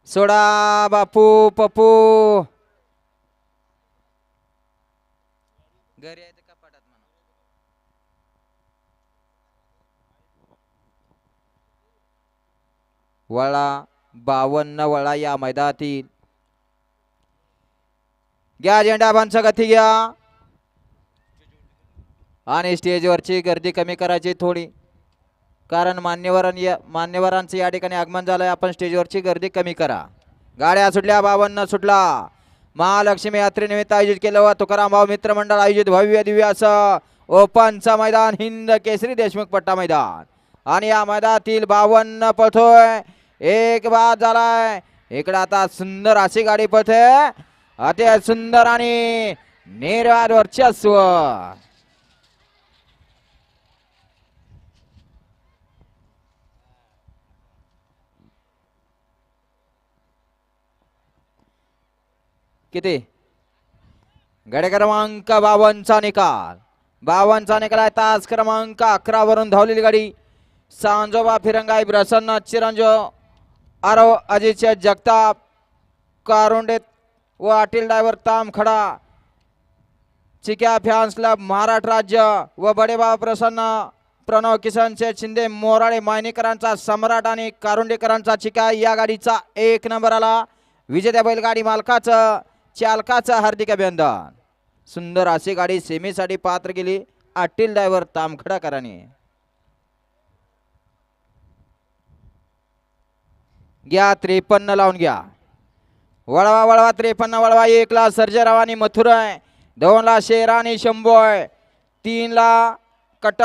सोडा बापू पप्पू घरी यायचं का पाठात म्हणा. वळा 52 वळा या मैदानातील घ्या झेंडा बांधचा गती घ्या आणि स्टेजवरची गर्दी कमी करायची थोडी, कारण मान्यवरांचं या ठिकाणी आगमन झालंय. आपण स्टेजवरची गर्दी कमी करा. गाड्या सुटल्या 52 सुटला. महालक्ष्मी यात्रेनिमित्त आयोजित केलं व तुकाराम भाऊ मित्र मंडळ आयोजित भव्य दिव्य असं ओपनचं मैदान हिंद केसरी देशमुख पट्टा मैदान आणि या मैदानातील 52 पळतोय. एक बाद झालाय. इकडे आता सुंदर अशी गाडी पळते, अति सुंदर आणि निर्वाद वर्चस्व. किती गडे क्रमांक 52 चा निकाल. 52 चा निकाल आहे. तास क्रमांक 11 वरून धावलेली गाडी सांजोबा फिरंगाई प्रसन्न चिरंजो आरव अजित जगताप कारुंडे व अटील ड्रायव्हर तामखडा चिक्या फॅन्स क्लब महाराष्ट्र राज्य व बडेबाबा प्रसन्न प्रणव किसन शेठ शिंदे मोराळे मायनीकरांचा सम्राट आणि कारुंडेकरांचा चिक्या या गाडीचा 1 नंबर आला. विजेत्या बैलगाडी मालकाचं चालकाचं हार्दिक अभिनंदन. सुंदर अशी गाडी सेमीसाठी पात्र केली अटील ड्रायव्हर तामखडाकरांनी. घ्या 53 लावून घ्या. वळवा वळवा 53 वळवा. 1 ला सर्जेराव आणि मथुर आहे, 2 ला शेर आणि शंभू आहे, 3 ला कट